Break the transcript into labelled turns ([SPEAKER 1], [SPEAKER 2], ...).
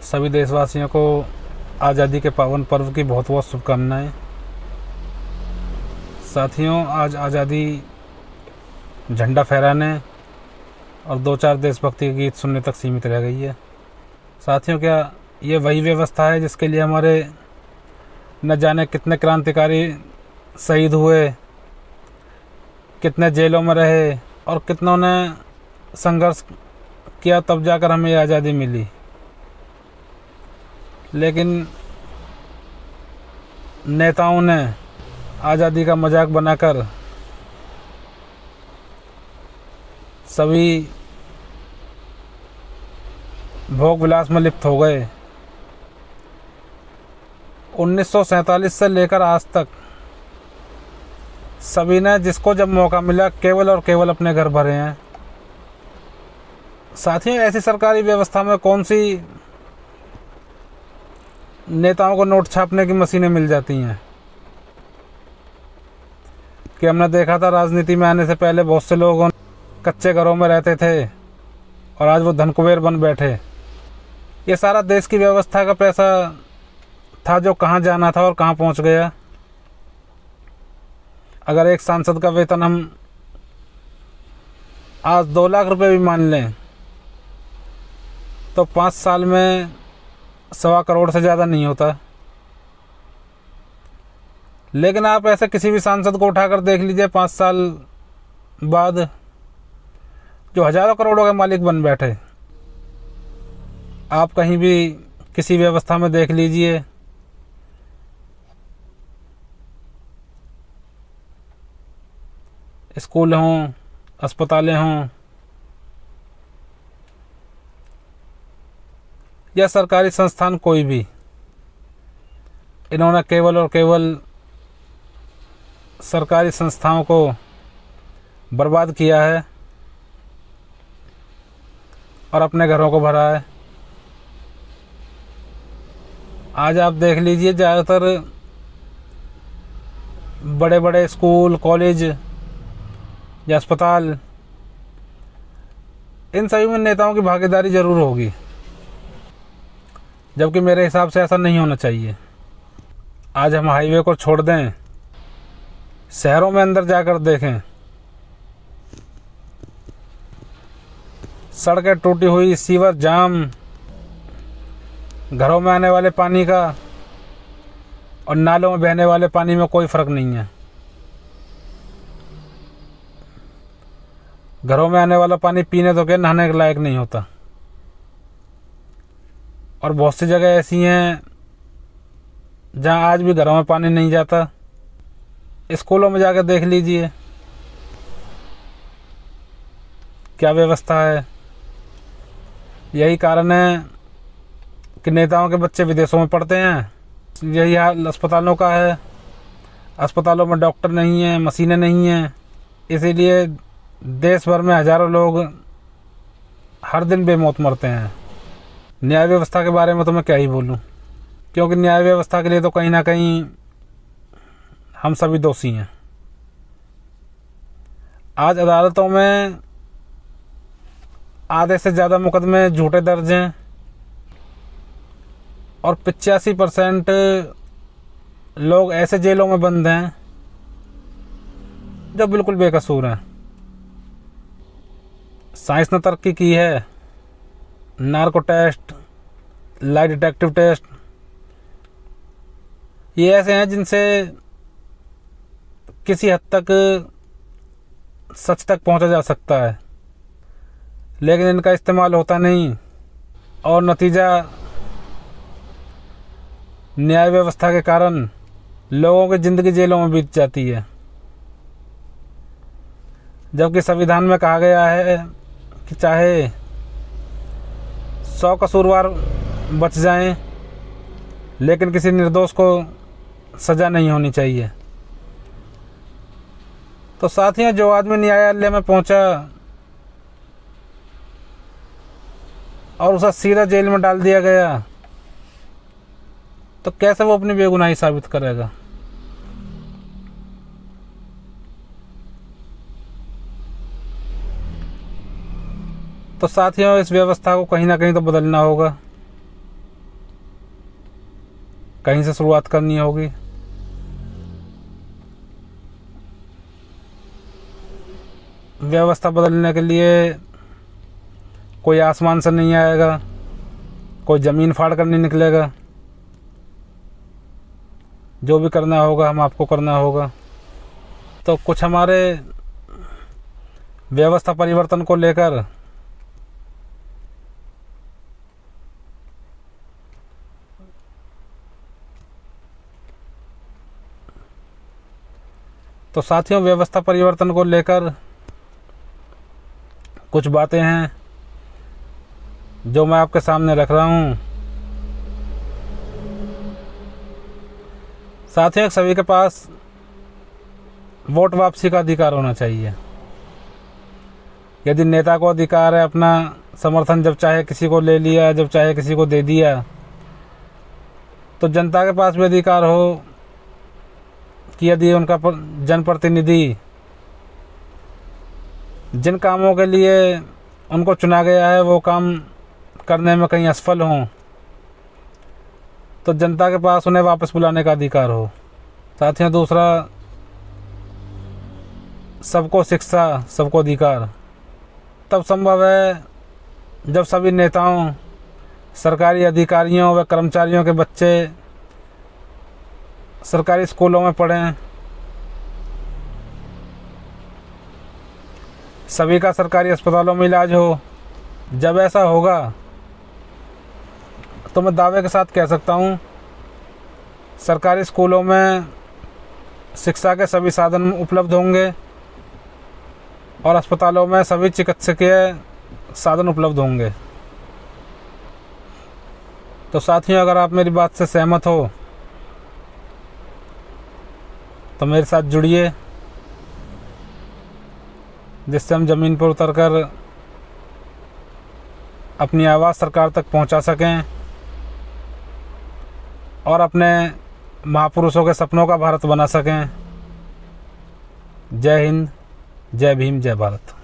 [SPEAKER 1] सभी देशवासियों को आज़ादी के पावन पर्व की बहुत बहुत शुभकामनाएं। साथियों, आज आज़ादी झंडा फहराने और 2-4 देशभक्ति के गीत सुनने तक सीमित रह गई है। साथियों, क्या ये वही व्यवस्था है जिसके लिए हमारे न जाने कितने क्रांतिकारी शहीद हुए, कितने जेलों में रहे और कितनों ने संघर्ष किया, तब जाकर हमें आज़ादी मिली। लेकिन नेताओं ने आज़ादी का मजाक बनाकर सभी भोग विलास में लिप्त हो गए। 1947 से लेकर आज तक सभी ने जिसको जब मौका मिला केवल और केवल अपने घर भरे हैं। साथियों, ऐसी सरकारी व्यवस्था में कौन सी नेताओं को नोट छापने की मशीनें मिल जाती हैं कि हमने देखा था राजनीति में आने से पहले बहुत से लोग कच्चे घरों में रहते थे और आज वो धनकुबेर बन बैठे। ये सारा देश की व्यवस्था का पैसा था जो कहाँ जाना था और कहाँ पहुँच गया। अगर एक सांसद का वेतन हम आज 2 लाख रुपए भी मान लें तो 5 साल में 1.25 करोड़ से ज़्यादा नहीं होता। लेकिन आप ऐसे किसी भी सांसद को उठाकर देख लीजिए 5 साल बाद जो हज़ारों करोड़ों के मालिक बन बैठे। आप कहीं भी किसी व्यवस्था में देख लीजिए, स्कूल हों, अस्पतालें हों या सरकारी संस्थान कोई भी, इन्होंने केवल और केवल सरकारी संस्थाओं को बर्बाद किया है और अपने घरों को भरा है। आज आप देख लीजिए, ज़्यादातर बड़े बड़े स्कूल, कॉलेज या अस्पताल, इन सभी में नेताओं की भागीदारी ज़रूर होगी, जबकि मेरे हिसाब से ऐसा नहीं होना चाहिए। आज हम हाईवे को छोड़ दें, शहरों में अंदर जाकर देखें, सड़कें टूटी हुई, सीवर जाम, घरों में आने वाले पानी का और नालों में बहने वाले पानी में कोई फ़र्क नहीं है। घरों में आने वाला पानी पीने तो क्या, नहाने के लायक नहीं होता। और बहुत सी जगह ऐसी हैं जहां आज भी घरों में पानी नहीं जाता। स्कूलों में जाकर देख लीजिए क्या व्यवस्था है। यही कारण है कि नेताओं के बच्चे विदेशों में पढ़ते हैं। यही हाल अस्पतालों का है। अस्पतालों में डॉक्टर नहीं हैं, मशीनें नहीं हैं, इसीलिए देश भर में हज़ारों लोग हर दिन बेमौत मरते हैं। न्याय व्यवस्था के बारे में तो मैं क्या ही बोलूं, क्योंकि न्याय व्यवस्था के लिए तो कहीं ना कहीं हम सभी दोषी हैं। आज अदालतों में आधे से ज़्यादा मुकदमे झूठे दर्ज हैं और 85% लोग ऐसे जेलों में बंद हैं जो बिल्कुल बेकसूर हैं। साइंस ने तरक्की की है, नार्को टेस्ट, लाई डिटेक्टिव टेस्ट, ये ऐसे हैं जिनसे किसी हद तक सच तक पहुंचा जा सकता है, लेकिन इनका इस्तेमाल होता नहीं और नतीजा न्याय व्यवस्था के कारण लोगों की ज़िंदगी जेलों में बीत जाती है। जबकि संविधान में कहा गया है कि चाहे 100 कसूरवार बच जाएं, लेकिन किसी निर्दोष को सज़ा नहीं होनी चाहिए। तो साथियों, जो आदमी न्यायालय में पहुंचा और उसे सीधा जेल में डाल दिया गया, तो कैसे वो अपनी बेगुनाही साबित करेगा। तो साथियों, इस व्यवस्था को कहीं ना कहीं तो बदलना होगा। कहीं से शुरुआत करनी होगी। व्यवस्था बदलने के लिए कोई आसमान से नहीं आएगा, कोई ज़मीन फाड़ कर नहीं निकलेगा। जो भी करना होगा हम आपको करना होगा। तो कुछ हमारे व्यवस्था परिवर्तन को लेकर तो साथियों, व्यवस्था परिवर्तन को लेकर कुछ बातें हैं जो मैं आपके सामने रख रहा हूँ। साथियों, सभी के पास वोट वापसी का अधिकार होना चाहिए। यदि नेता को अधिकार है अपना समर्थन जब चाहे किसी को ले लिया, जब चाहे किसी को दे दिया, तो जनता के पास भी अधिकार हो कि यदि उनका जनप्रतिनिधि जिन कामों के लिए उनको चुना गया है वो काम करने में कहीं असफल हों, तो जनता के पास उन्हें वापस बुलाने का अधिकार हो। साथियों, दूसरा, सबको शिक्षा, सबको अधिकार तब संभव है जब सभी नेताओं, सरकारी अधिकारियों व कर्मचारियों के बच्चे सरकारी स्कूलों में पढ़ें, सभी का सरकारी अस्पतालों में इलाज हो। जब ऐसा होगा तो मैं दावे के साथ कह सकता हूँ, सरकारी स्कूलों में शिक्षा के सभी साधन उपलब्ध होंगे और अस्पतालों में सभी चिकित्सकीय साधन उपलब्ध होंगे। तो साथियों, अगर आप मेरी बात से सहमत हो तो मेरे साथ जुड़िए, जिससे हम ज़मीन पर उतरकर अपनी आवाज़ सरकार तक पहुंचा सकें और अपने महापुरुषों के सपनों का भारत बना सकें। जय हिंद, जय भीम, जय भारत।